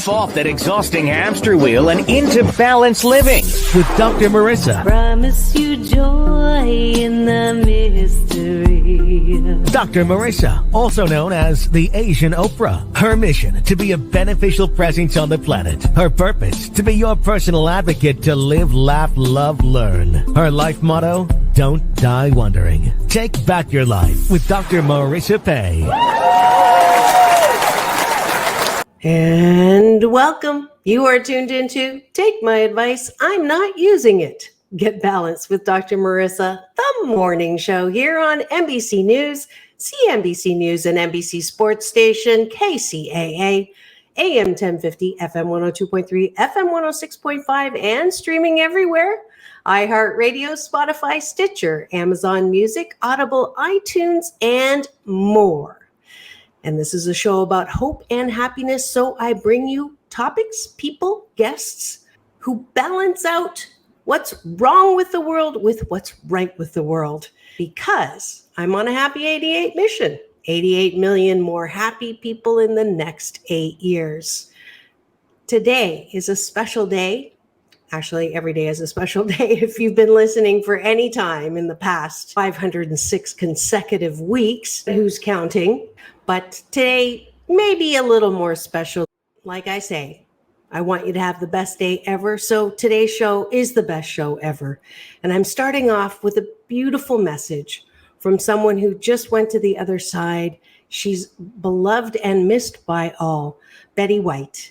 Jump off that exhausting hamster wheel and into balanced living with Dr. Marissa. Promise you joy in the mystery. Dr. Marissa, also known as the Asian Oprah. Her mission, to be a beneficial presence on the planet. Her purpose, to be your personal advocate to live, laugh, love, learn. Her life motto, don't die wondering. Take back your life with Dr. Marissa Pay. And welcome. You are tuned into Take My Advice, I'm Not Using It. Get Balanced with Dr. Marissa, the morning show here on NBC News, CNBC News and NBC Sports Station, KCAA, AM 1050, FM 102.3, FM 106.5, and streaming everywhere. iHeartRadio, Spotify, Stitcher, Amazon Music, Audible, iTunes, and more. And this is a show about hope and happiness, so I bring you topics, people, guests who balance out what's wrong with the world with what's right with the world. Because I'm on a happy 88 mission. 88 million more happy people in the next 8 years. Today is a special day. Actually, every day is a special day if you've been listening for any time in the past 506 consecutive weeks. Who's counting? But today may be a little more special. Like I say, I want you to have the best day ever. So today's show is the best show ever. And I'm starting off with a beautiful message from someone who just went to the other side. She's beloved and missed by all, Betty White.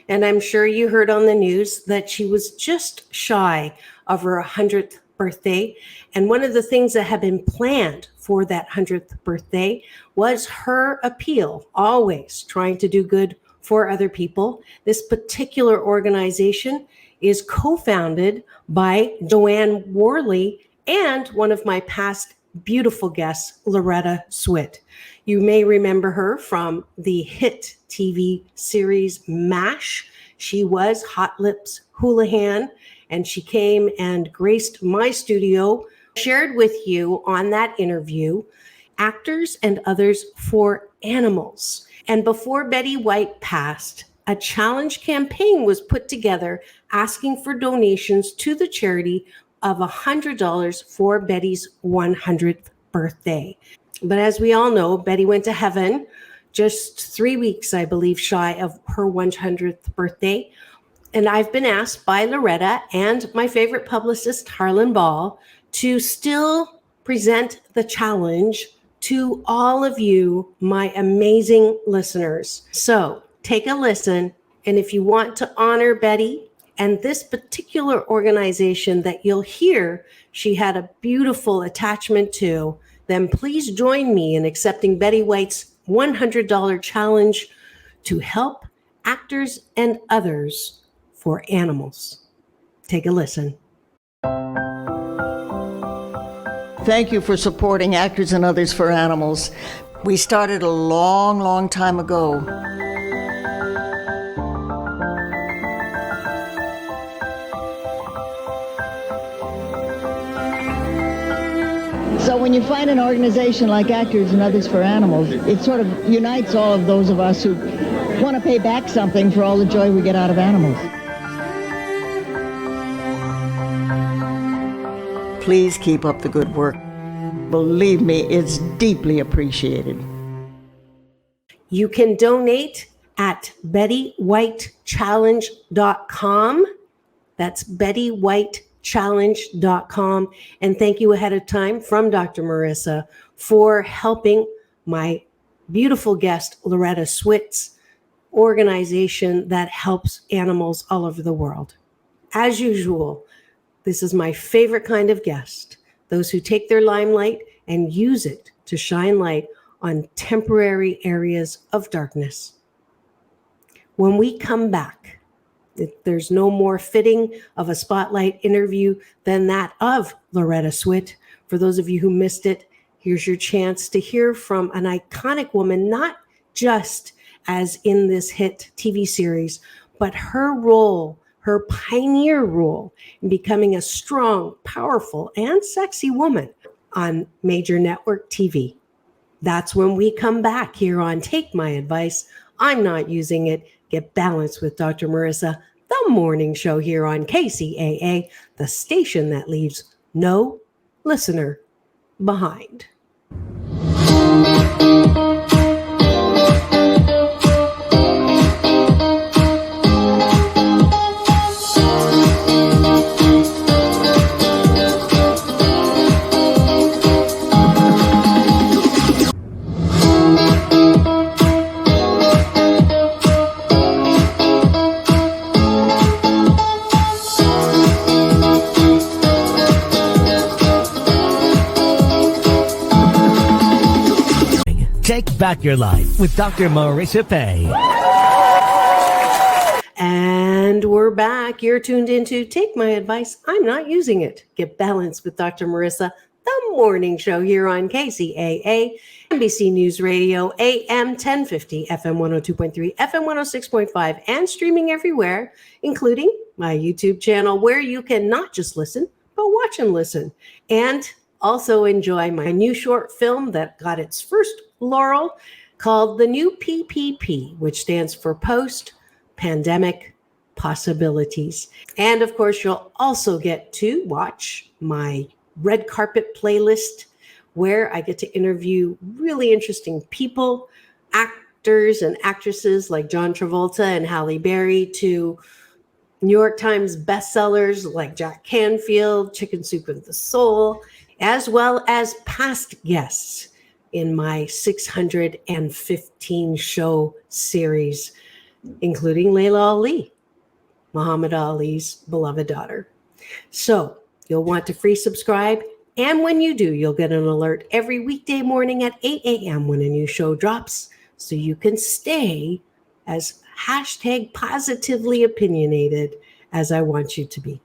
And I'm sure you heard on the news that she was just shy of her 100th birthday. And one of the things that had been planned for that 100th birthday was her appeal, always trying to do good for other people. This particular organization is co-founded by Joanne Worley and one of my past beautiful guests, Loretta Swit. You may remember her from the hit TV series MASH. She was Hot Lips Houlihan, and she came and graced my studio, shared with you on that interview, Actors and Others for Animals. And before Betty White passed, a challenge campaign was put together asking for donations to the charity of $100 for Betty's 100th birthday. But as we all know, Betty went to heaven just 3 weeks, I believe, shy of her 100th birthday. And I've been asked by Loretta and my favorite publicist, Harlan Ball, to still present the challenge to all of you, my amazing listeners. So take a listen. And if you want to honor Betty and this particular organization that you'll hear she had a beautiful attachment to, then please join me in accepting Betty White's $100 challenge to help actors and others for animals. Take a listen. Thank you for supporting Actors and Others for Animals. We started a long, long time ago. So when you find an organization like Actors and Others for Animals, it sort of unites all of those of us who want to pay back something for all the joy we get out of animals. Please keep up the good work. Believe me, it's deeply appreciated. You can donate at BettyWhiteChallenge.com. That's BettyWhiteChallenge.com. And thank you ahead of time from Dr. Marissa for helping my beautiful guest, Loretta Swit's organization that helps animals all over the world. As usual, this is my favorite kind of guest, those who take their limelight and use it to shine light on temporary areas of darkness. When we come back, there's no more fitting of a spotlight interview than that of Loretta Swit. For those of you who missed it, here's your chance to hear from an iconic woman, not just as in this hit TV series, but her role, her pioneer role in becoming a strong, powerful, and sexy woman on major network TV. That's when we come back here on Take My Advice, I'm Not Using It. Get Balanced with Dr. Marissa, the morning show here on KCAA, the station that leaves no listener behind. Take back your life with Dr. Marissa Pay. And we're back. You're tuned into Take My Advice. I'm not using it. Get Balanced with Dr. Marissa, the morning show here on KCAA, NBC News Radio, AM 1050, FM 102.3, FM 106.5, and streaming everywhere, including my YouTube channel, where you can not just listen, but watch and listen. And also enjoy my new short film that got its first laurel called The New PPP, which stands for Post-Pandemic Possibilities. And of course, you'll also get to watch my red carpet playlist where I get to interview really interesting people, actors and actresses like John Travolta and Halle Berry, to New York Times bestsellers like Jack Canfield, Chicken Soup with the Soul, as well as past guests in my 615 show series, including Layla Ali, Muhammad Ali's beloved daughter. So you'll want to free subscribe. And when you do, you'll get an alert every weekday morning at 8 a.m. when a new show drops, so you can stay as hashtag positively opinionated as I want you to be.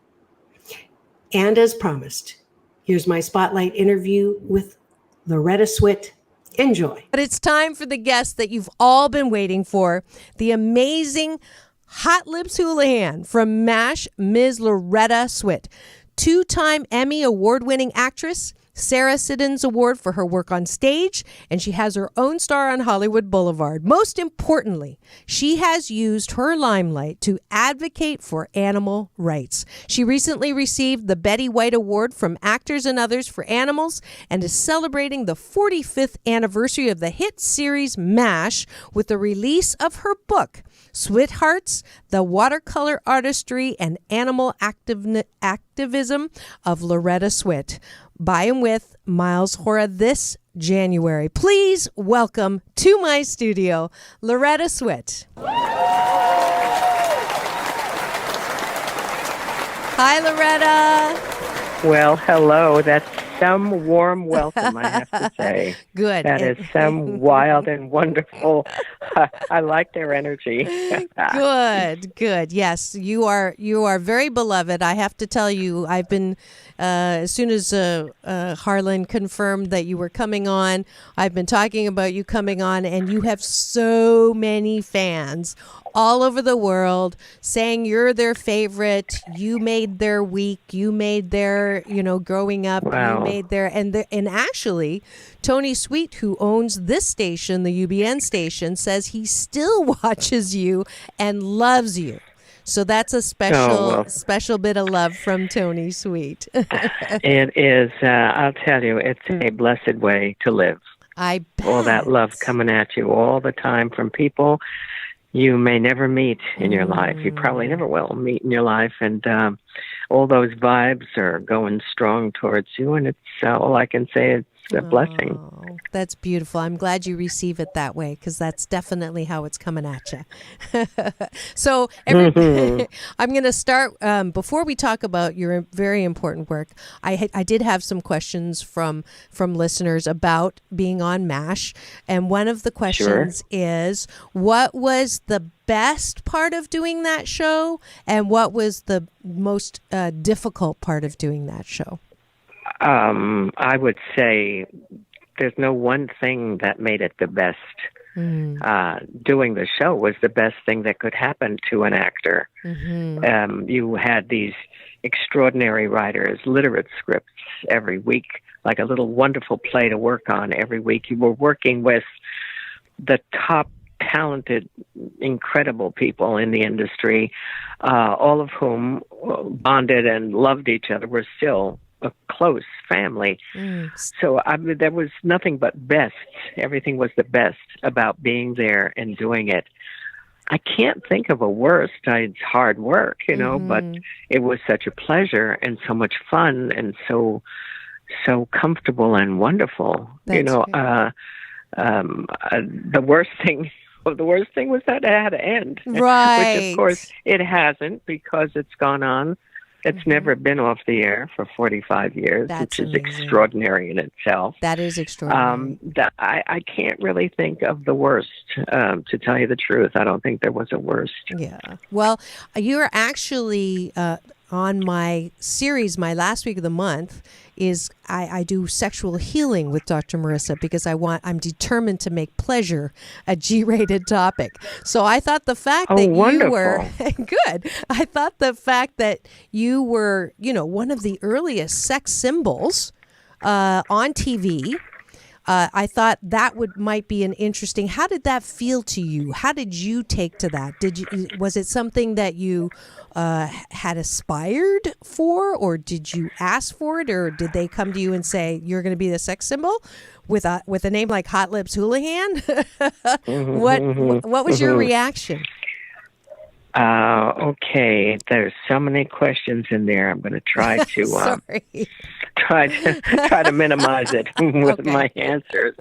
And as promised, here's my spotlight interview with Loretta Swit. Enjoy. But it's time for the guest that you've all been waiting for, the amazing Hot Lips Houlihan from MASH, Ms. Loretta Swit, two-time Emmy award-winning actress, Sarah Siddons Award for her work on stage, and she has her own star on Hollywood Boulevard. Most importantly, she has used her limelight to advocate for animal rights. She recently received the Betty White Award from Actors and Others for Animals and is celebrating the 45th anniversary of the hit series MASH with the release of her book, Sweethearts, The Watercolor Artistry and Animal Activism of Loretta Swit, by and with Miles Hora this January. Please welcome to my studio, Loretta Swit. Hi, Loretta. Well, hello. That's some warm welcome, I have to say. Good. That is some wild and wonderful. I like their energy. Good. Yes, you are very beloved. I have to tell you, I've been, as soon as Harlan confirmed that you were coming on, I've been talking about you coming on, and you have so many fans all over the world saying you're their favorite. You made their week. You made their, growing up. Wow. You made their, and actually, Tony Sweet, who owns this station, the UBN station, says he still watches you and loves you. So that's a special bit of love from Tony Sweet. It is, I'll tell you, it's a blessed way to live. I bet. All that love coming at you all the time from people you may never meet in your life. You probably never will meet in your life. And all those vibes are going strong towards you. And it's all I can say is a blessing. That's beautiful. I'm glad you receive it that way, because that's definitely how it's coming at you. So I'm going to start, before we talk about your very important work, I did have some questions from listeners about being on MASH. And one of the questions is, what was the best part of doing that show, and what was the most difficult part of doing that show? I would say there's no one thing that made it the best. Doing the show was the best thing that could happen to an actor. You had these extraordinary writers, literate scripts every week, like a little wonderful play to work on every week. You were working with the top talented, incredible people in the industry, all of whom bonded and loved each other. We're still a close family. So there was nothing but best. Everything was the best about being there and doing it. I can't think of a worst. It's hard work, but it was such a pleasure and so much fun and so comfortable and wonderful. The worst thing was that it had to end. Right. Which, of course, it hasn't, because it's gone on. It's never been off the air for 45 years, which is amazing. Extraordinary in itself. That is extraordinary. I can't really think of the worst, to tell you the truth. I don't think there was a worst. Yeah. Well, you're actually on my series, my last week of the month is I do sexual healing with Dr. Marissa because I'm determined to make pleasure a G-rated topic. So I thought the fact that wonderful. you were good. I thought the fact that you were, one of the earliest sex symbols on TV. I thought that might be an interesting. How did that feel to you? How did you take to that? Was it something that you had aspired for, or did you ask for it, or did they come to you and say you're going to be the sex symbol with a name like Hot Lips Houlihan? What was your reaction? Okay, there's so many questions in there. I'm going to try to try to minimize it with my answers.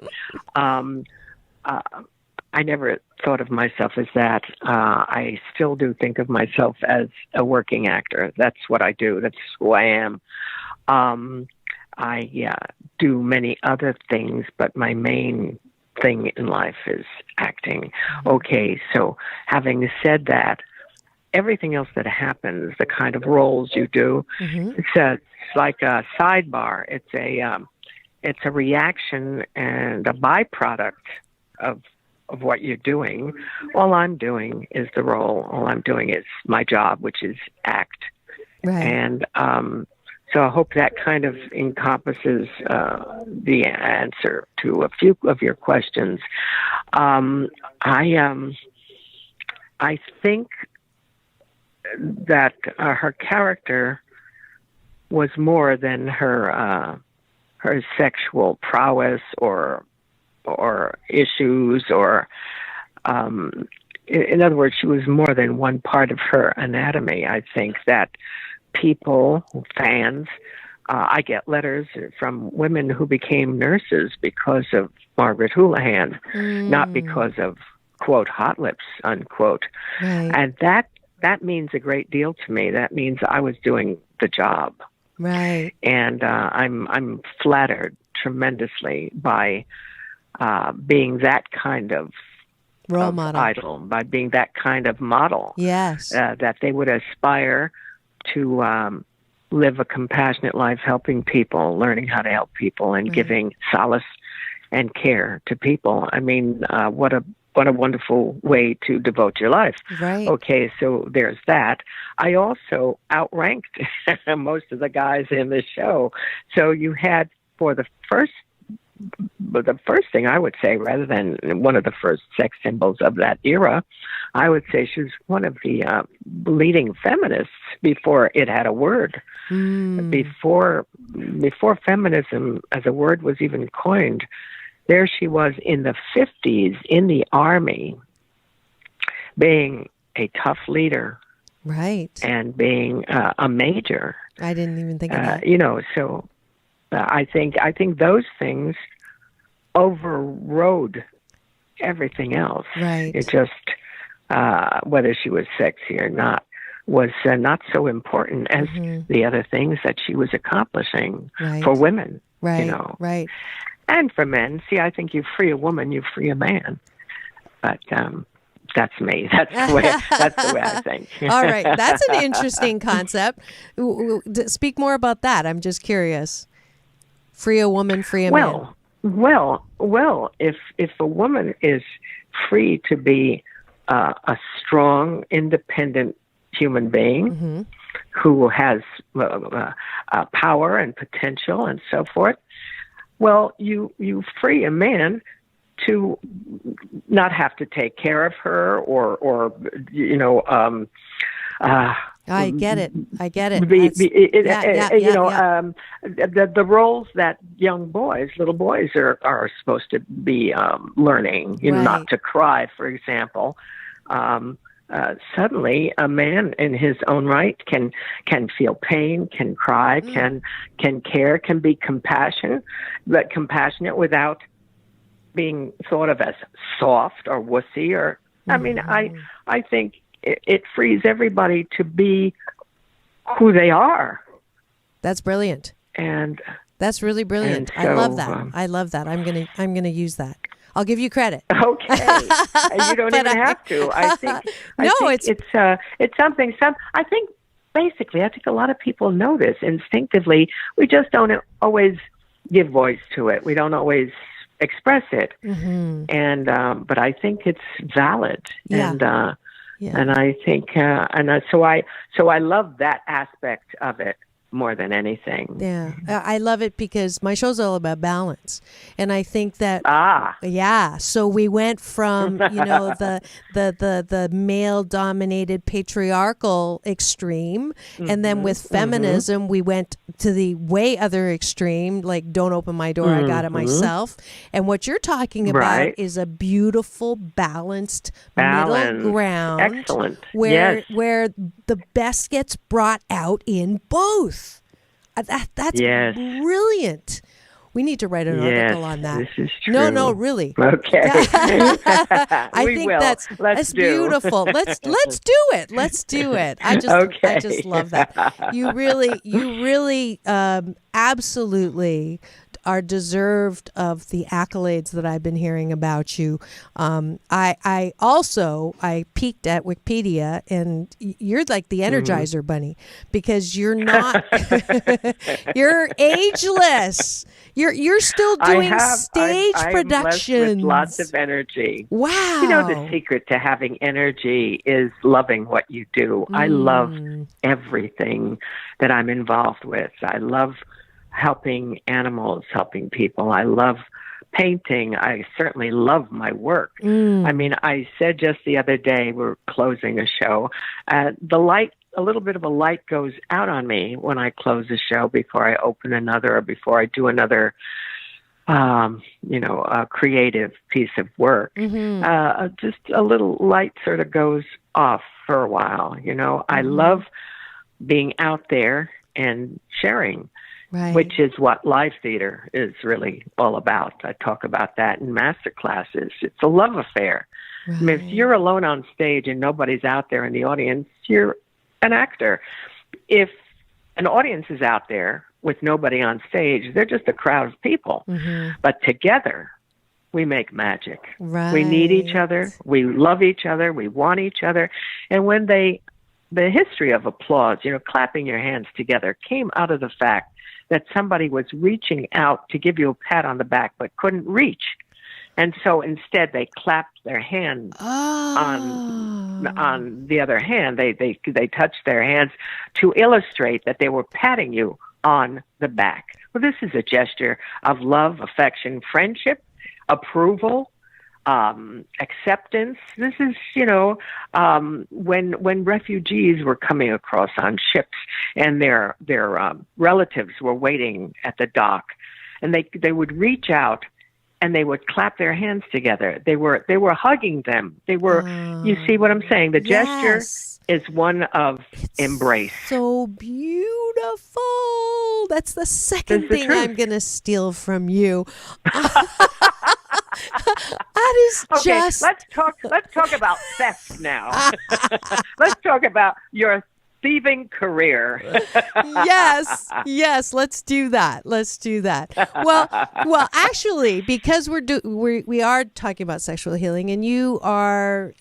I never thought of myself as that. I still do think of myself as a working actor. That's what I do. That's who I am. I do many other things, but my main thing in life is acting. Okay, so having said that, everything else that happens, the kind of roles you do, it's like a sidebar. It's a reaction and a byproduct of what you're doing. All I'm doing is the role. All I'm doing is my job, which is act. Right. And so I hope that kind of encompasses the answer to a few of your questions. I think that her character was more than her sexual prowess or issues, or in other words, she was more than one part of her anatomy. I think that people, fans, I get letters from women who became nurses because of Margaret Houlihan, not because of, quote, Hot Lips, unquote. Right. And that means a great deal to me. That means I was doing the job. Right. And I'm flattered tremendously by being that kind of role model, idol, by being that kind of model. Yes. That they would aspire to live a compassionate life, helping people, learning how to help people, and giving solace and care to people. I mean, what a wonderful way to devote your life. Right. Okay, so there's that. I also outranked most of the guys in the show. So you had, for the first thing I would say, rather than one of the first sex symbols of that era, I would say she was one of the leading feminists before it had a word. Before feminism as a word was even coined, there she was in the 50s in the Army, being a tough leader. Right. And being a major. I didn't even think of that. So I think those things overrode everything else. Right. It just, whether she was sexy or not, was not so important as the other things that she was accomplishing for women. Right. Right. And for men. See, I think you free a woman, you free a man. But that's me. That's the way I think. All right. That's an interesting concept. Speak more about that. I'm just curious. Free a woman, free a man. Well, if a woman is free to be a strong, independent human being who has power and potential and so forth, well, you free a man to not have to take care of her or I get it. The roles that little boys are supposed to be learning, not to cry, for example. Suddenly, a man in his own right can feel pain, can cry, can care, can be compassionate without being thought of as soft or wussy. Or I mean, I think it frees everybody to be who they are. That's brilliant. And that's really brilliant. So, I love that. I love that. I'm gonna use that. I'll give you credit. Okay, you don't even have to. I think it's something. I think basically, I think a lot of people know this instinctively. We just don't always give voice to it. We don't always express it. And but I think it's valid. And I think so I love that aspect of it more than anything. Yeah, I love it because my show's all about balance, and I think that so we went from the male dominated patriarchal extreme, and then with feminism we went to the way other extreme, like don't open my door, I got it myself. And what you're talking about is a beautiful balanced middle ground. Excellent. Where the best gets brought out in both. That's brilliant. We need to write an article on that. This is true. No, really. Okay. I think that's beautiful. Let's do it. Let's do it. I just love that. You really absolutely are deserved of the accolades that I've been hearing about you. I peeked at Wikipedia, and you're like the Energizer Bunny, because you're not you're ageless. You're still doing stage productions. With lots of energy. Wow. You know, the secret to having energy is loving what you do. I love everything that I'm involved with. I love helping animals, helping people. I love painting. I certainly love my work. I mean, I said just the other day, we're closing a show, the light, a little bit of a light goes out on me when I close a show before I open another or before I do another, a creative piece of work. Just a little light sort of goes off for a while. I love being out there and sharing. Right. Which is what live theater is really all about. I talk about that in master classes. It's a love affair. Right. I mean, if you're alone on stage and nobody's out there in the audience, you're an actor. If an audience is out there with nobody on stage, they're just a crowd of people. But together, we make magic. Right. We need each other. We love each other. We want each other. And when the history of applause, clapping your hands together, came out of the fact that somebody was reaching out to give you a pat on the back but couldn't reach. And so instead they clapped their hand on the other hand. They touched their hands to illustrate that they were patting you on the back. Well, this is a gesture of love, affection, friendship, approval, acceptance. This is, when refugees were coming across on ships and their relatives were waiting at the dock, and they would reach out and they would clap their hands together. They were hugging them. They were, you see what I'm saying? The gesture is one of embrace. So beautiful. That's the second thing I'm going to steal from you. That is just. Let's talk about theft now. Let's talk about your thieving career. Yes, let's do that. Well, actually, because we are talking about sexual healing, and you are,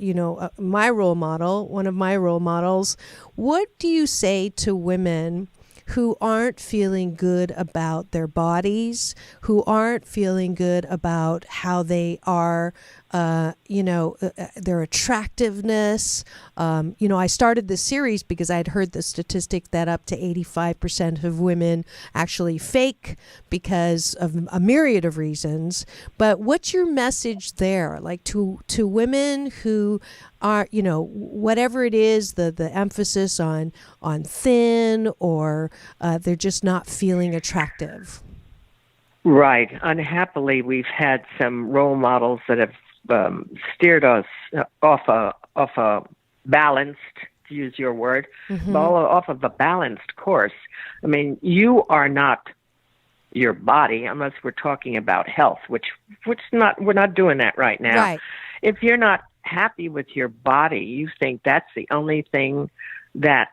my role model, one of my role models. What do you say to women who aren't feeling good about their bodies, who aren't feeling good about how they are their attractiveness. I started this series because I'd heard the statistic that up to 85% of women actually fake because of a myriad of reasons. But what's your message there, like to women who are, whatever it is, the emphasis on thin, or they're just not feeling attractive? Right. Unhappily, we've had some role models that have steered us off a balanced, to use your word, off of a balanced course. I mean, you are not your body unless we're talking about health, we're not doing that right now. Right. If you're not happy with your body, you think that's the only thing that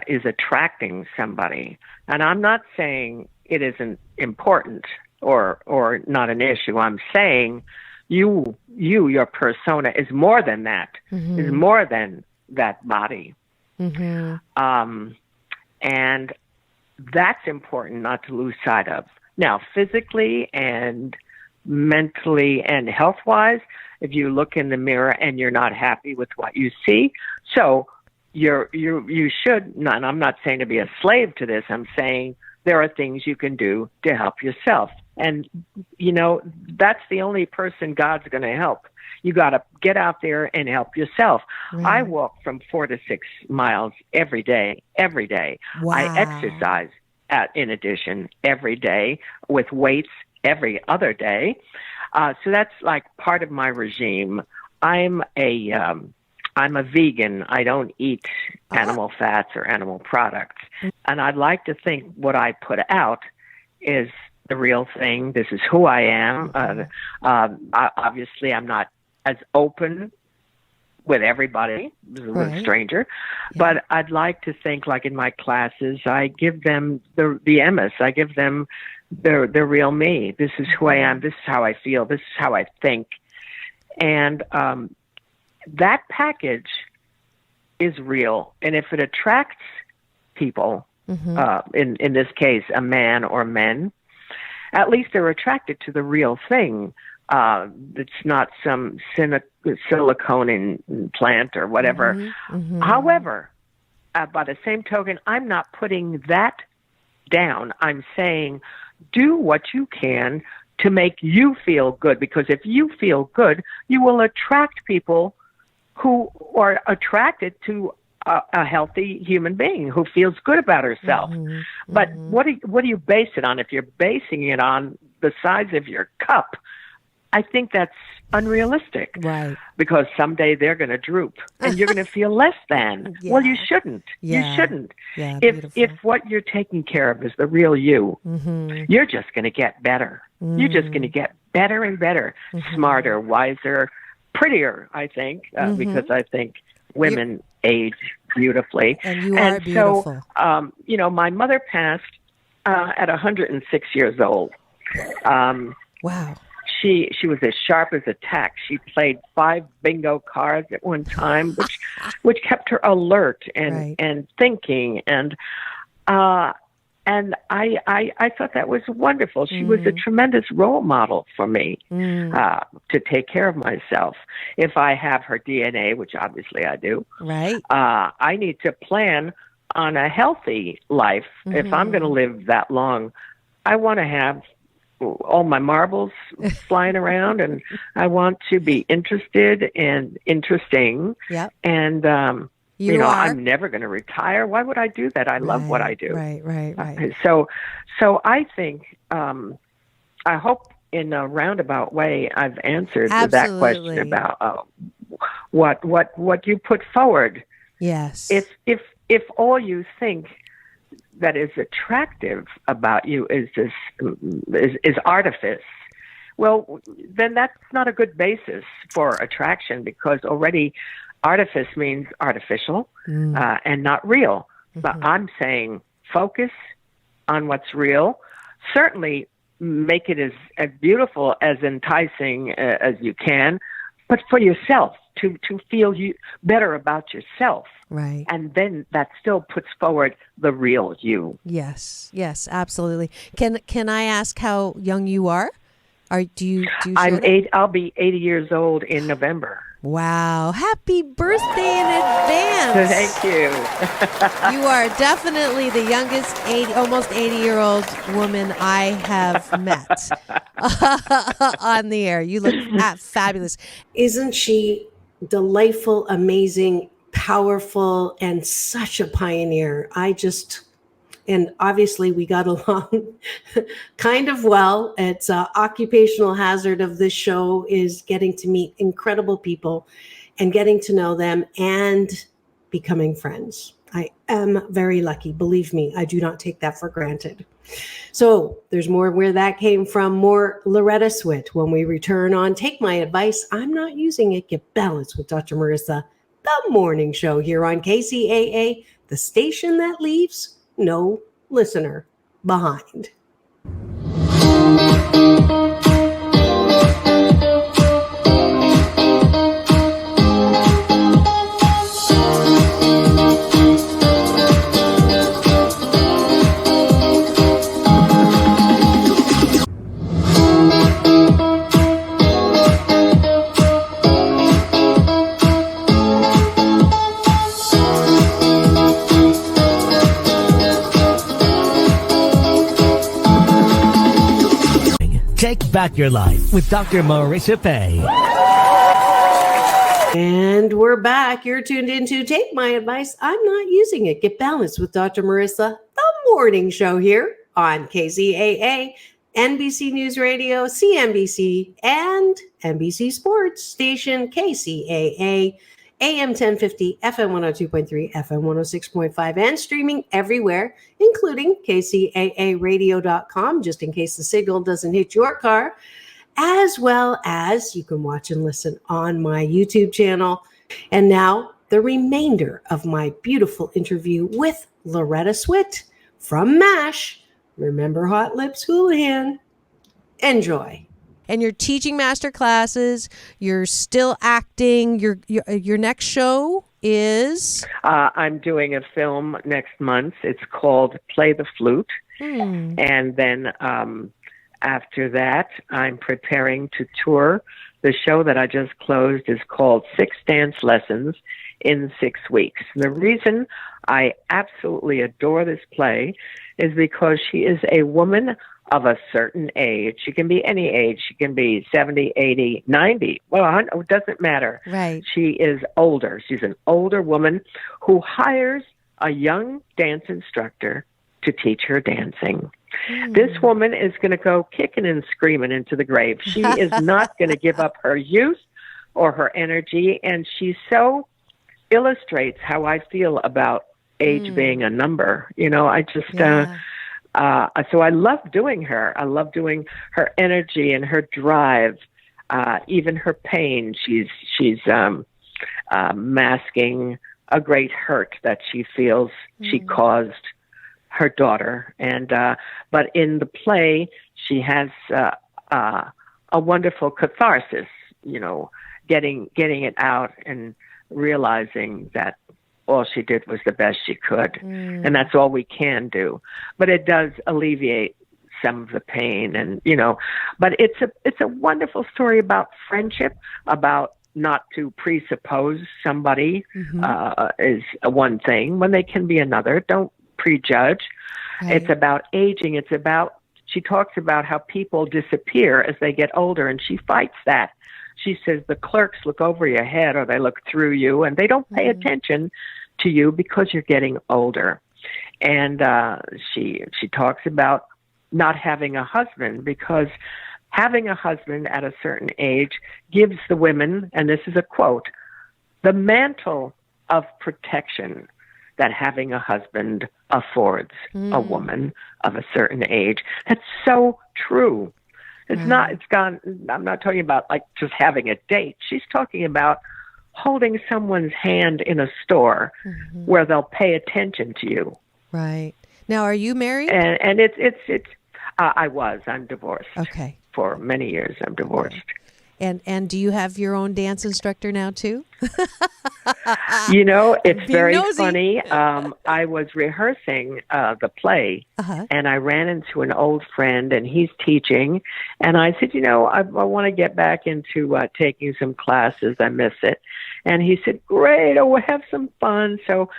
is attracting somebody. And I'm not saying it isn't important or not an issue. I'm saying your persona is more than that, is more than that body. And that's important not to lose sight of. Now, physically and mentally and health-wise, if you look in the mirror and you're not happy with what you see, so you should not, and I'm not saying to be a slave to this, I'm saying there are things you can do to help yourself. And, that's the only person God's going to help. You got to get out there and help yourself. Right. I walk from 4 to 6 miles every day. Wow. I exercise in addition every day with weights every other day. So that's like part of my regime. I'm a vegan. I don't eat animal fats or animal products. And I'd like to think what I put out is the real thing. This is who I am. Obviously, I'm not as open with everybody, with a stranger, but I'd like to think, like in my classes, I give them the Emmis. I give them the real me. This is who I am. This is how I feel. This is how I think. And that package is real. And if it attracts people, in this case, a man or men, at least they're attracted to the real thing. It's not some silicone implant or whatever. However, by the same token, I'm not putting that down. I'm saying do what you can to make you feel good, because if you feel good, you will attract people who are attracted to a healthy human being who feels good about herself. But what do you base it on? If you're basing it on the size of your cup, I think that's unrealistic. Right. Because someday they're going to droop and you're going to feel less than. Well, you shouldn't. You shouldn't. If what you're taking care of is the real you, you're just going to get better. You're just going to get better and better, smarter, wiser, prettier, I think, because I think women age beautifully. And you are beautiful. So, my mother passed at 106 years old. Wow. She was as sharp as a tack. She played 5 bingo cards at one time, which kept her alert and thinking. And I thought that was wonderful. She was a tremendous role model for me to take care of myself. If I have her DNA, which obviously I do, I need to plan on a healthy life. If I'm going to live that long, I want to have all my marbles flying around, and I want to be interested and interesting. Yep. And I'm never going to retire. Why would I do that? I love what I do. Right. So I think, I hope in a roundabout way I've answered that question about what you put forward. Yes. If all you think that is attractive about you is artifice, well, then that's not a good basis for attraction, because already artifice means artificial and not real. But I'm saying focus on what's real. Certainly make it as beautiful, as enticing as you can, but for yourself, to feel better about yourself. Right. And then that still puts forward the real you. Yes, absolutely. Can I ask how young you are? Do you share I'm that? 8. I'll be 80 years old in November. Wow. Happy birthday in advance. Thank you. You are definitely the youngest almost 80-year-old woman I have met on the air. You look fabulous. Isn't she delightful, amazing, powerful, and such a pioneer? And obviously we got along kind of well. It's an occupational hazard of this show is getting to meet incredible people and getting to know them and becoming friends. I am very lucky. Believe me, I do not take that for granted. So there's more where that came from, more Loretta Swit when we return on Take My Advice. I'm Not Using It. Get Balanced with Dr. Marissa, the morning show here on KCAA, the station that leaves no listener behind. Take back your life with Dr. Marissa Pay. And we're back. You're tuned into Take My Advice. I'm Not Using It. Get Balanced with Dr. Marissa, the morning show here on KCAA, NBC News Radio, CNBC, and NBC Sports Station KCAA, AM 1050, FM 102.3, FM 106.5, and streaming everywhere, including KCAAradio.com, just in case the signal doesn't hit your car, as well as you can watch and listen on my YouTube channel. And now, the remainder of my beautiful interview with Loretta Swit from MASH. Remember Hot Lips Houlihan? Enjoy. And you're teaching master classes. You're still acting. Your next show is? I'm doing a film next month. It's called Play the Flute. And then after that, I'm preparing to tour. The show that I just closed is called 6 Dance Lessons in 6 Weeks. And the reason I absolutely adore this play is because she is a woman of a certain age. She can be any age. She can be 70, 80, 90. Well, it doesn't matter. Right. She is older. She's an older woman who hires a young dance instructor to teach her dancing. This woman is going to go kicking and screaming into the grave. She is not going to give up her youth or her energy, and she so illustrates how I feel about age being a number. You know, I just... so I love doing her. I love doing her energy and her drive, even her pain. She's masking a great hurt that she feels she caused her daughter. And but in the play, she has a wonderful catharsis. You know, getting it out and realizing that all she did was the best she could. And that's all we can do. But it does alleviate some of the pain and, you know, but it's a wonderful story about friendship, about not to presuppose somebody is one thing when they can be another. Don't prejudge. Right. It's about aging. It's about, she talks about how people disappear as they get older, and she fights that. She says the clerks look over your head or they look through you and they don't pay attention to you because you're getting older. And she talks about not having a husband because having a husband at a certain age gives the women, and this is a quote, the mantle of protection that having a husband affords a woman of a certain age. That's so true. It's not, it's gone, I'm not talking about like just having a date. She's talking about holding someone's hand in a store where they'll pay attention to you. Right. Now, are you married? And I'm divorced. Okay. For many years, I'm divorced. And do you have your own dance instructor now too? It's very nosy. funny. I was rehearsing the play, and I ran into an old friend, and he's teaching. And I said, I want to get back into taking some classes. I miss it. And he said, great, we'll have some fun. So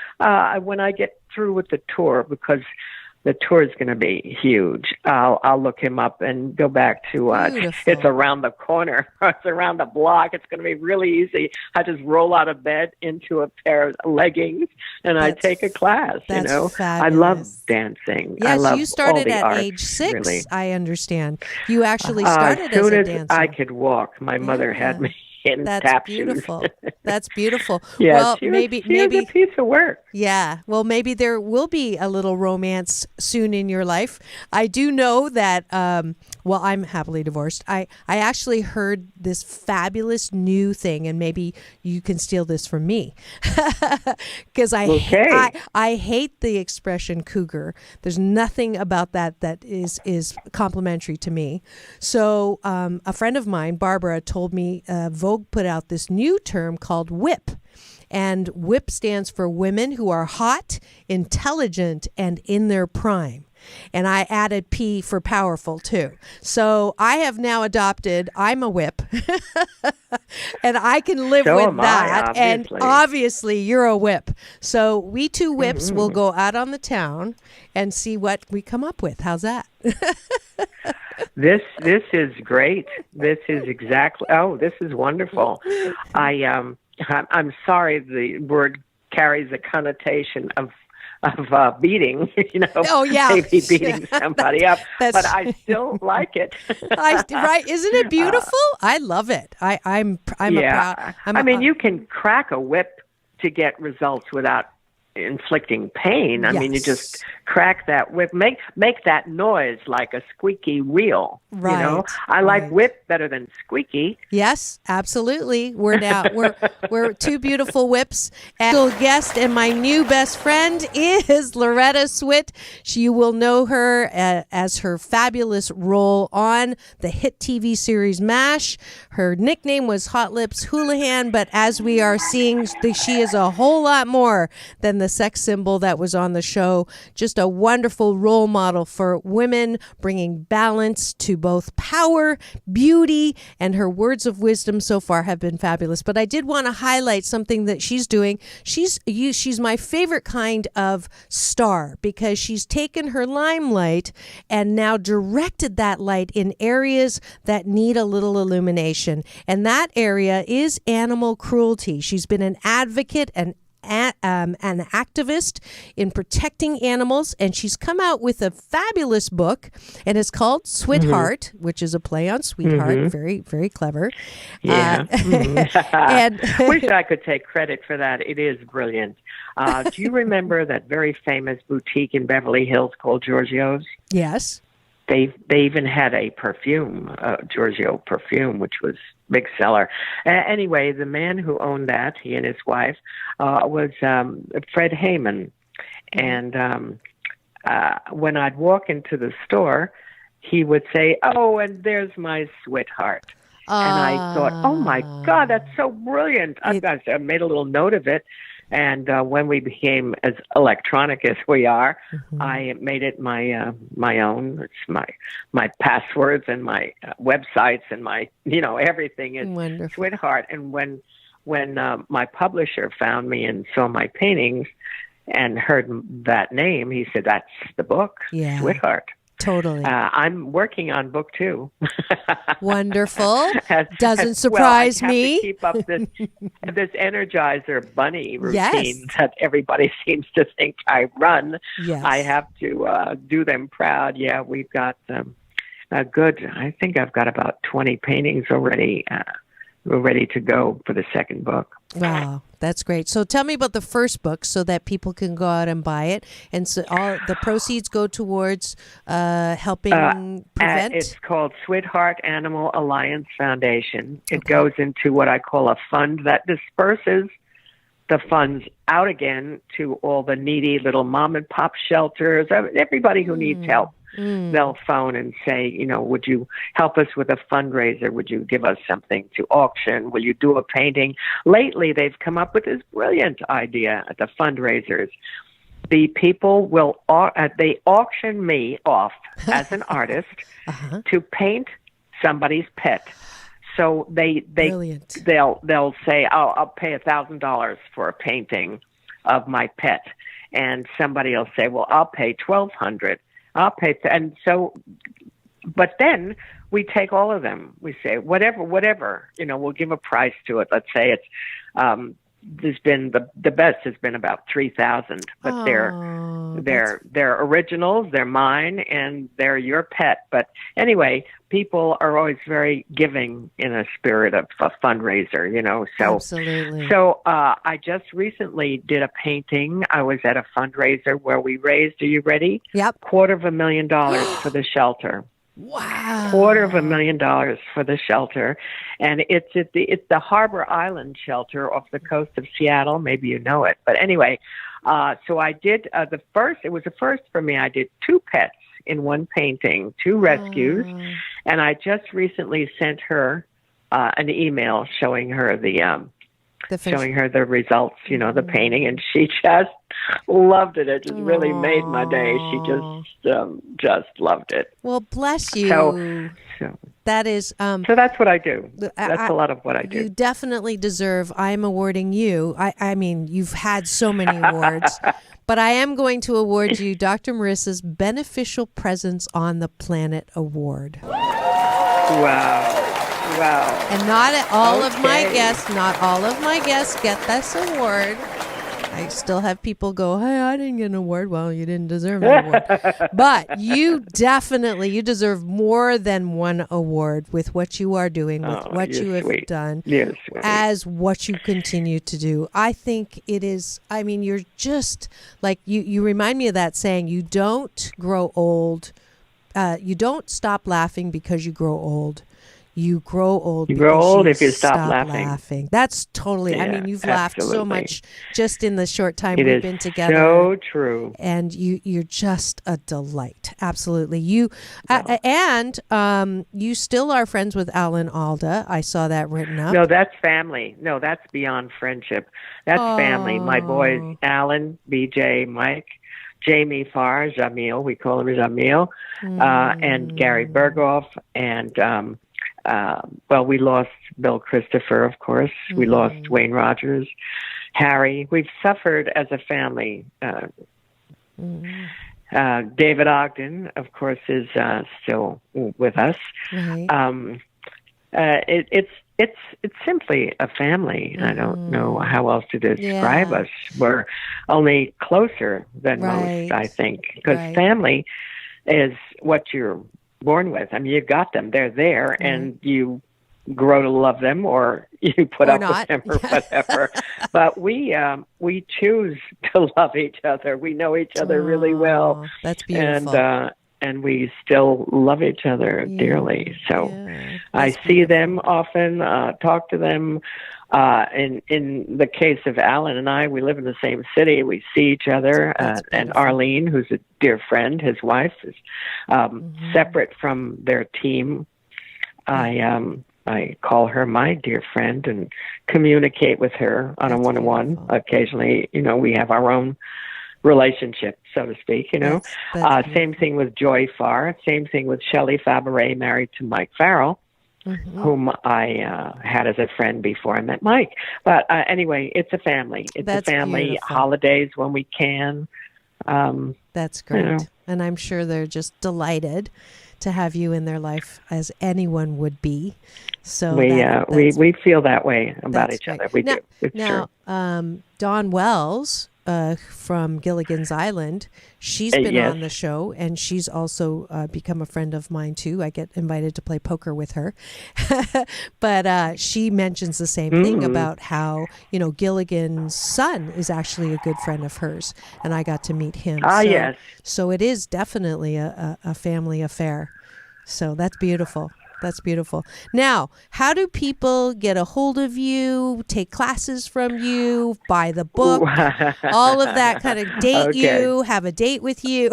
when I get through with the tour, because the tour is going to be huge, I'll look him up and go back to it's around the corner. It's around the block. It's going to be really easy. I just roll out of bed into a pair of leggings and I take a class. Fabulous. I love dancing. Yes, I love you started all the at arts, age 6. Really. I understand. You actually started as soon as a as dancer. I could walk. My mother had me in tap beautiful. shoes. That's beautiful. Yeah, well, she maybe was a piece of work. Yeah. Well, maybe there will be a little romance soon in your life. I do know that. I'm happily divorced. I actually heard this fabulous new thing, and maybe you can steal this from me, because I hate the expression cougar. There's nothing about that is complimentary to me. So a friend of mine, Barbara, told me Vogue put out this new term called WHIP. And WHIP stands for women who are hot, intelligent, and in their prime. And I added P for powerful too. So I have now adopted, I'm a whip. And I can live with that. And obviously you're a whip. So we two whips will go out on the town and see what we come up with. How's that? This is great. This is this is wonderful. I'm sorry the word carries a connotation of beating, maybe beating somebody up, but I still like it. Right? Isn't it beautiful? I love it. I'm you can crack a whip to get results without inflicting pain. I mean, you just crack that whip, make that noise like a squeaky wheel. Right. I like whip better than squeaky. Yes, absolutely. We're two beautiful whips. And guest and my new best friend is Loretta Swit. You will know her as her fabulous role on the hit TV series MASH. Her nickname was Hot Lips Houlihan, but as we are seeing, she is a whole lot more than the sex symbol that was on the show. Just a wonderful role model for women, bringing balance to both power, beauty, and her words of wisdom so far have been fabulous. But I did want to highlight something that she's doing. She's my favorite kind of star, because she's taken her limelight and now directed that light in areas that need a little illumination. And that area is animal cruelty. She's been an advocate and an activist in protecting animals, and she's come out with a fabulous book, and it's called Sweetheart, which is a play on sweetheart. Very, very clever. Yeah. And wish I could take credit for that. It is brilliant. Do you remember that very famous boutique in Beverly Hills called Giorgio's? Yes. They even had a perfume, Giorgio perfume, which was big seller. Anyway, the man who owned that, he and his wife, was Fred Heyman. And when I'd walk into the store, he would say, "Oh, and there's my sweetheart." And I thought, "Oh my God, that's so brilliant!" I made a little note of it. And when we became as electronic as we are, I made it my own. It's my passwords and my websites and my everything is wonderful. Sweetheart. And when my publisher found me and saw my paintings and heard that name, he said, "That's the book, Sweetheart." Totally. I'm working on book 2. Wonderful. Doesn't surprise me. To keep up this Energizer bunny routine that everybody seems to think I run. Yes. I have to do them proud. Yeah, we've got I think I've got about 20 paintings already. We're ready to go for the second book. Wow, that's great. So tell me about the first book so that people can go out and buy it. And so all the proceeds go towards helping prevent? It's called Sweetheart Animal Alliance Foundation. It goes into what I call a fund that disperses the funds out again to all the needy little mom and pop shelters, everybody who needs help. they'll phone and say, would you help us with a fundraiser? Would you give us something to auction? Will you do a painting? Lately, they've come up with this brilliant idea at the fundraisers. The people they auction me off as an artist to paint somebody's pet. So they'll say, I'll pay $1,000 for a painting of my pet, and somebody will say, well, I'll pay $1,200. I'll pay, and so, but then we take all of them. We say whatever, we'll give a price to it. Let's say it's there's been the best has been about 3,000, but they're originals, they're mine, and they're your pet. But anyway, people are always very giving in a spirit of a fundraiser, So, absolutely. So I just recently did a painting. I was at a fundraiser where we raised. Are you ready? Yep. $250,000 for the shelter. Wow. $250,000 for the shelter. And it's the Harbor Island shelter off the coast of Seattle. Maybe you know it. But anyway, so I did it was the first for me. I did 2 pets in one painting, 2 rescues. And I just recently sent her an email showing her the results, the painting, and she just loved it. It just really made my day. She just loved it. Well, bless you. So that is. So that's what I do. That's a lot of what I do. You definitely deserve. I am awarding you. I mean, you've had so many awards, but I am going to award you Dr. Marissa's Beneficial Presence on the Planet Award. Wow. And not all of my guests get this award. I still have people go, hey, I didn't get an award. Well, you didn't deserve an award. But you deserve more than one award with what you are doing, with what you have done, as what you continue to do. I think it is, you're just like, you remind me of that saying, you don't grow old. You don't stop laughing because you grow old. You grow old. You grow old if you stop laughing. That's totally. You've laughed so much just in the short time we've been together. So true. And you're just a delight. Absolutely. You you still are friends with Alan Alda. I saw that written up. No, that's family. No, that's beyond friendship. That's family. My boys, Alan, BJ, Mike, Jamie Farr, Jamil. We call him Jamil, and Gary Berghoff, and. We lost Bill Christopher, of course. We lost Wayne Rogers, Harry. We've suffered as a family. David Ogden, of course, is still with us. Right. It's simply a family. I don't know how else to describe us. We're only closer than most, I think, because family is what you're born with. You got them. They're there, and you grow to love them, or you put up with them, or whatever. But we choose to love each other. We know each other really well. That's beautiful. And we still love each other dearly. So I see them often, talk to them. In the case of Alan and I, we live in the same city. We see each other. And Arlene, who's a dear friend, his wife, is separate from their team. I call her my dear friend and communicate with her on a one-on-one. Occasionally, we have our own relationship, so to speak, Same thing with Joy Farr. Same thing with Shelley Fabaret, married to Mike Farrell, whom I had as a friend before I met Mike. But anyway, it's a family. It's a family. Beautiful. Holidays when we can. That's great. And I'm sure they're just delighted to have you in their life, as anyone would be. So we feel that way about each other. We do. It's true. Dawn Wells, from Gilligan's Island, she's been on the show, and she's also become a friend of mine too. I get invited to play poker with her. But she mentions the same thing about how, Gilligan's son is actually a good friend of hers, and I got to meet him. So it is definitely a family affair. So that's beautiful. That's beautiful. Now, how do people get a hold of you, take classes from you, buy the book, all of that kind of date you, have a date with you?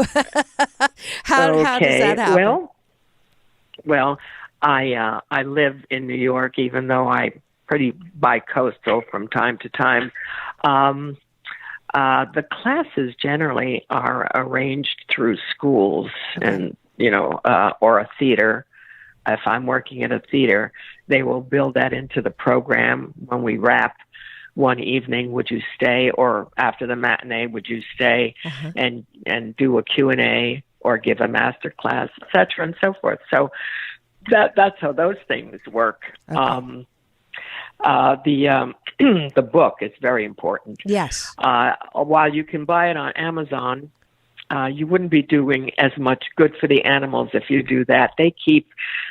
How does that happen? Well, I live in New York, even though I'm pretty bi-coastal from time to time. The classes generally are arranged through schools and, or a theater. If I'm working at a theater, they will build that into the program. When we wrap one evening, would you stay? Or after the matinee, would you stay and do a Q&A or give a master class, et cetera, and so forth. So that's how those things work. Okay. The book is very important. Yes. While you can buy it on Amazon, you wouldn't be doing as much good for the animals if you do that. They keep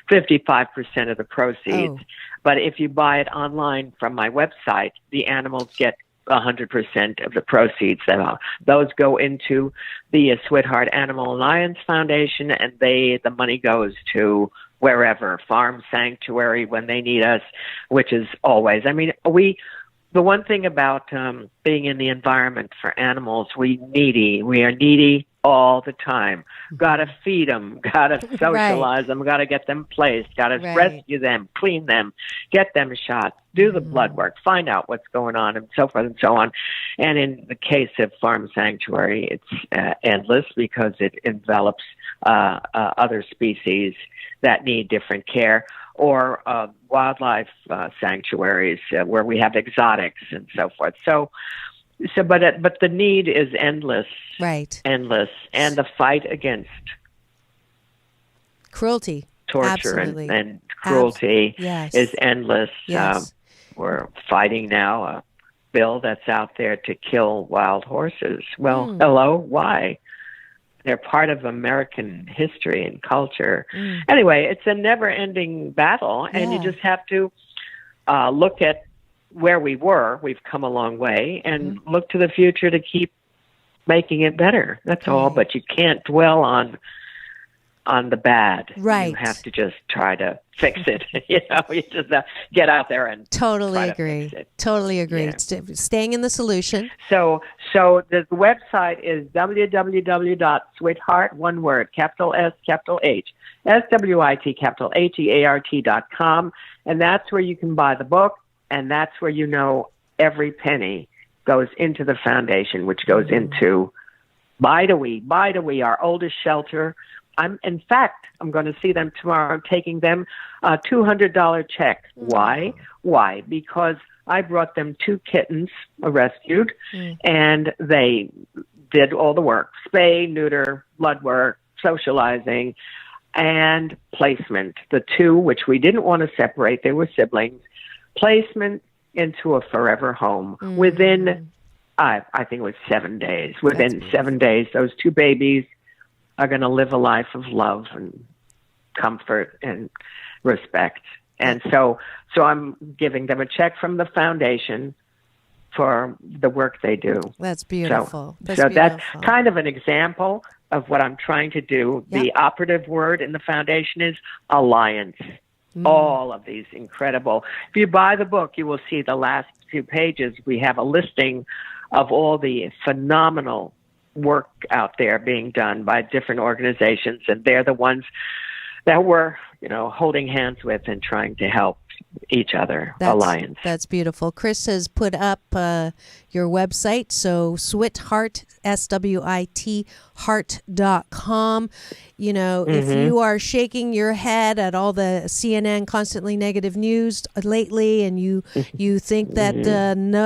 55% of the proceeds. Oh. But if you buy it online from my website, the animals get 100% of the proceeds. Those go into the Sweetheart Animal Alliance Foundation, and the money goes to wherever, farm sanctuary when they need us, which is always. I mean, the one thing about being in the environment for animals, we are needy all the time. Got to feed them, got to socialize them, got to get them placed, got to rescue them, clean them, get them shots, do the blood work, find out what's going on, and so forth and so on. And in the case of Farm Sanctuary, it's endless because it envelops other species that need different care, or wildlife sanctuaries where we have exotics and so forth. But the need is endless, endless, and the fight against cruelty, torture, and cruelty is endless. Yes. We're fighting now a bill that's out there to kill wild horses. Well, hello, why? They're part of American history and culture. Anyway, it's a never-ending battle, and you just have to look at where we were. We've come a long way, and look to the future to keep making it better. That's all. But you can't dwell on the bad. Right. You have to just try to fix it. You just get out there and totally agree. Totally agree. Yeah. Staying in the solution. So the website is www.sweetheart, one word, capital S, capital H, SWIT, capital HEART.com, and that's where you can buy the book, and that's where every penny goes into the foundation, which goes into Bide-A-Wee, our oldest shelter. I'm going to see them tomorrow. I'm taking them a $200 check. Why? Because I brought them 2 kittens, rescued, and they did all the work: spay, neuter, blood work, socializing, and placement. The 2, which we didn't want to separate, they were siblings, placement into a forever home within, I think it was 7 days. Within 7 days, those 2 babies are going to live a life of love and comfort and respect. And so I'm giving them a check from the foundation for the work they do. That's beautiful. That's kind of an example of what I'm trying to do. Yep. The operative word in the foundation is alliance. All of these incredible. If you buy the book, you will see the last few pages. We have a listing of all the phenomenal work out there being done by different organizations, and they're the ones that we're holding hands with and trying to help each other. Alliance. That's beautiful. Chris has put up your website, so Sweetheart, SWIT heart.com. If you are shaking your head at all the CNN constantly negative news lately, and you think that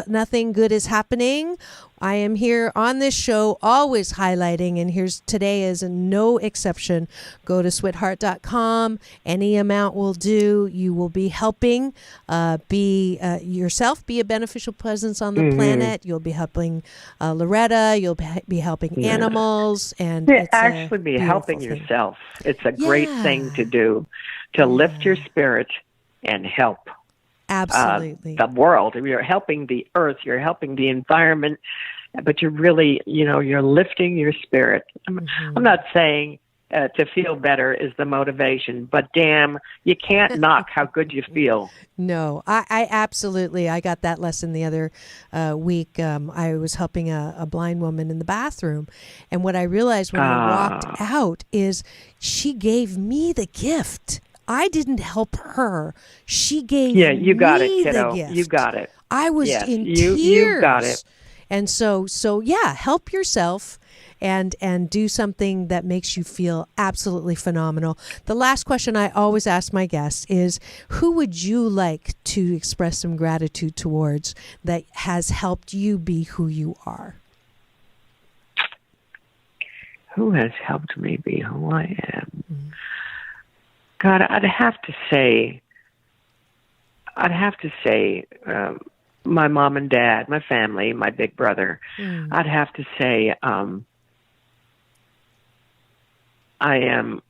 nothing good is happening, I am here on this show always highlighting, and today is no exception. Go to sweetheart.com. Any amount will do. You will be helping be yourself, be a beneficial presence on the planet. You'll be helping Loretta. You'll be helping animals, and it's actually be helping yourself. It's a great thing to do, to lift your spirit and help. Absolutely. The world. You're helping the earth. You're helping the environment, but you're really, you're lifting your spirit. I'm not saying to feel better is the motivation. But damn, you can't knock how good you feel. No, I absolutely. I got that lesson the other week. I was helping a blind woman in the bathroom. And what I realized when I walked out is she gave me the gift. I didn't help her. She gave you got me it, kiddo. the gift. You got it. I was Yes, in you tears. got it. And so yeah, help yourself and do something that makes you feel absolutely phenomenal. The last question I always ask my guests is, who would you like to express some gratitude towards that has helped you be who you are? Who has helped me be who I am? God, I'd have to say, my mom and dad, my family, my big brother. I'd have to say, I am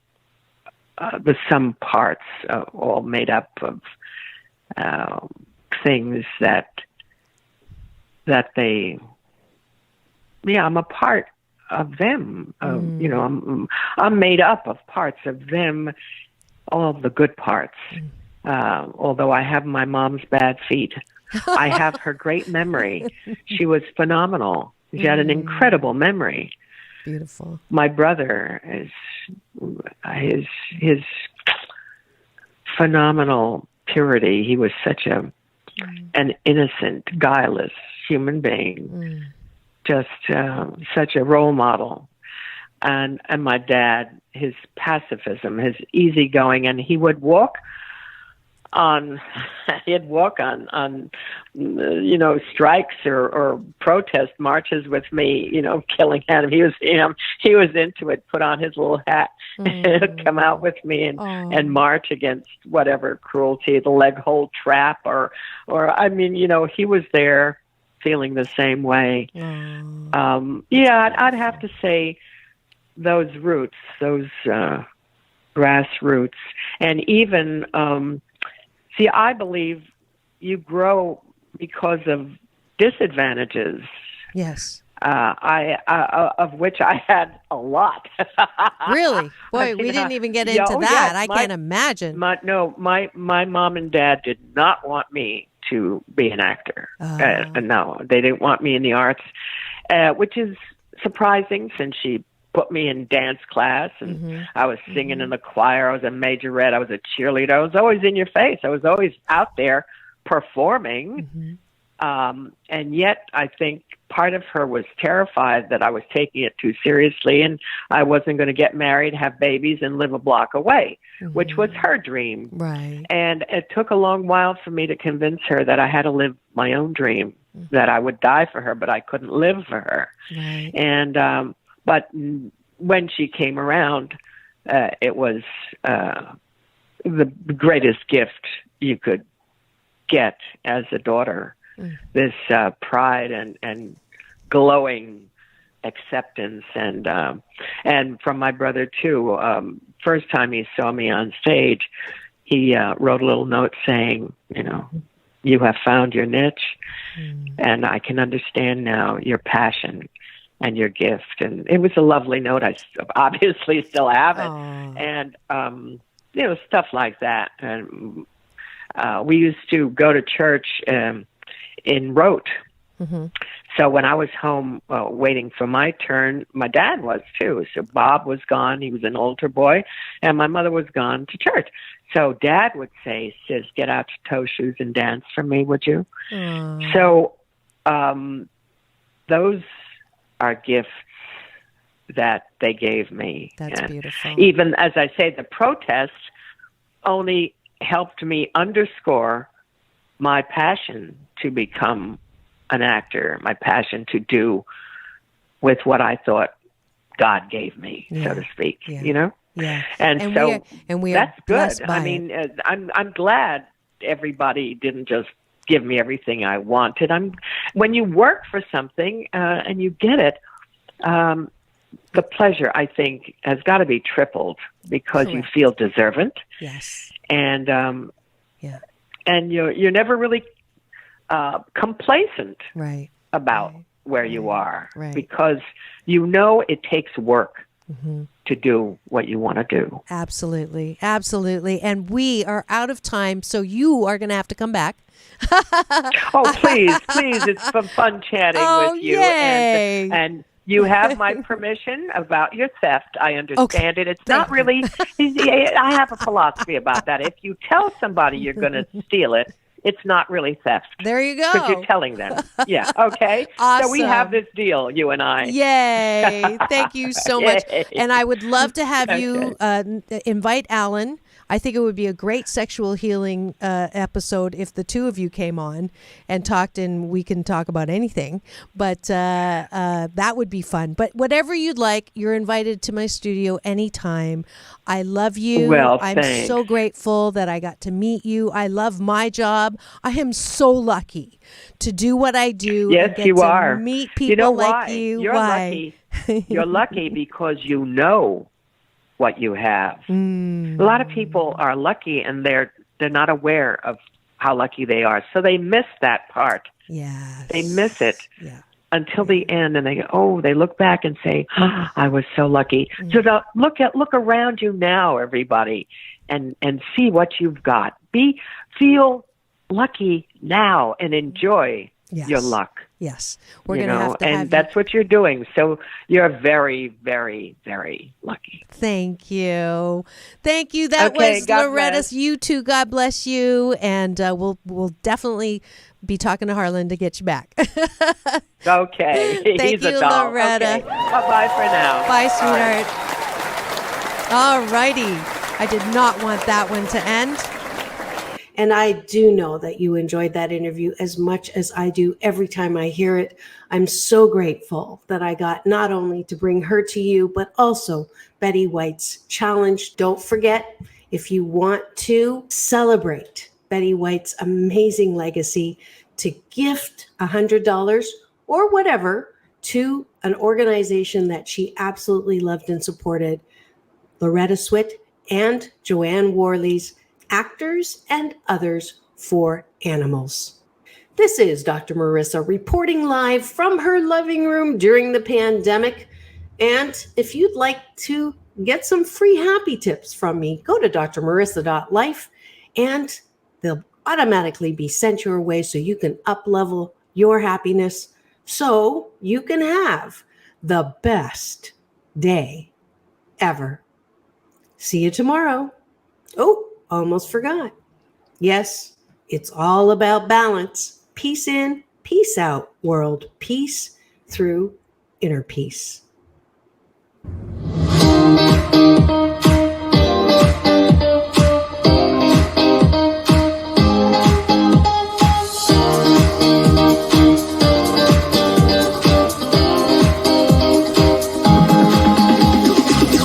the sum parts, all made up of things that they. Yeah, I'm a part of them. I'm made up of parts of them, all the good parts. Although I have my mom's bad feet, I have her great memory. She was phenomenal. She had an incredible memory. Beautiful. My brother is his phenomenal purity. He was such an innocent, guileless human being. Just such a role model. And my dad, his pacifism, his easygoing, and he would walk on strikes or protest marches with me, killing him. He was into it, put on his little hat, come out with me and march against whatever cruelty, the leg hold trap or he was there feeling the same way. I'd have to say those roots, those grassroots, and even I believe you grow because of disadvantages. Yes. Of which I had a lot. Really? Boy, we didn't even get into that. I can't imagine. My mom and dad did not want me to be an actor. No, they didn't want me in the arts, which is surprising since she put me in dance class and I was singing in the choir. I was a majorette. I was a cheerleader. I was always in your face. I was always out there performing. And yet I think part of her was terrified that I was taking it too seriously and I wasn't going to get married, have babies, and live a block away, which was her dream. Right. And it took a long while for me to convince her that I had to live my own dream, that I would die for her, but I couldn't live for her. Right. And, but when she came around, it was the greatest gift you could get as a daughter. This pride and glowing acceptance, and from my brother too. First time he saw me on stage, he wrote a little note saying, you have found your niche, and I can understand now your passion and your gift. And it was a lovely note. I obviously still have it. And, stuff like that. And we used to go to church in Rote. So when I was home waiting for my turn, my dad was too. So Bob was gone. He was an older boy. And my mother was gone to church. So Dad would say, "Sis, get out your toe shoes and dance for me, would you?" So those are gifts that they gave me. That's beautiful. Even, as I say, the protest only helped me underscore my passion to become an actor, my passion to do with what I thought God gave me, so to speak, Yeah. And so we are that's blessed good. by I mean, I'm glad everybody didn't just give me everything I wanted. When you work for something and you get it, the pleasure, I think, has got to be tripled because you feel deserving. Yes. And and you're never really complacent about where you are, because it takes work to do what you want to do. Absolutely. Absolutely. And we are out of time, so you are going to have to come back. Oh, please. It's fun chatting with you. Yay. And you have my permission about your theft. I understand it. It's not really, I have a philosophy about that. If you tell somebody you're going to steal it, it's not really theft. There you go. Because you're telling them. Yeah, okay? Awesome. So we have this deal, you and I. Yay. Thank you so much. Yay. And I would love to have you invite Alan. I think it would be a great sexual healing episode if the two of you came on and talked, and we can talk about anything. But that would be fun. But whatever you'd like, you're invited to my studio anytime. I love you. Well, I'm thanks. so grateful that I got to meet you. I love my job. I am so lucky to do what I do. Yes, and get you to are. meet people You know like why? you. You're Why? lucky. You're lucky because you know what you have. A lot of people are lucky and they're not aware of how lucky they are. So they miss that part. Yes. They miss it until Yeah. the end, and they look back and say, I was so lucky. So look around you now, everybody, and see what you've got. Feel lucky now and enjoy your luck. Yes. We're going to have to and that's what you're doing. So you're very, very, very lucky. Thank you. Thank you. That Okay, was God Loretta. bless. You too. God bless you. And we'll definitely be talking to Harlan to get you back. Okay. Thank He's you, a doll. Loretta. Okay. Bye-bye for now. Bye, sweetheart. All righty. I did not want that one to end. And I do know that you enjoyed that interview as much as I do every time I hear it. I'm so grateful that I got not only to bring her to you, but also Betty White's challenge. Don't forget, if you want to celebrate Betty White's amazing legacy, to gift $100 or whatever to an organization that she absolutely loved and supported, Loretta Swit and Joanne Worley's Actors and Others for Animals. This is Dr. Marissa reporting live from her living room during the pandemic. And if you'd like to get some free happy tips from me, go to drmarissa.life and they'll automatically be sent your way so you can up-level your happiness so you can have the best day ever. See you tomorrow. Oh, almost forgot. Yes, it's all about balance. Peace in, peace out, world. Peace through inner peace.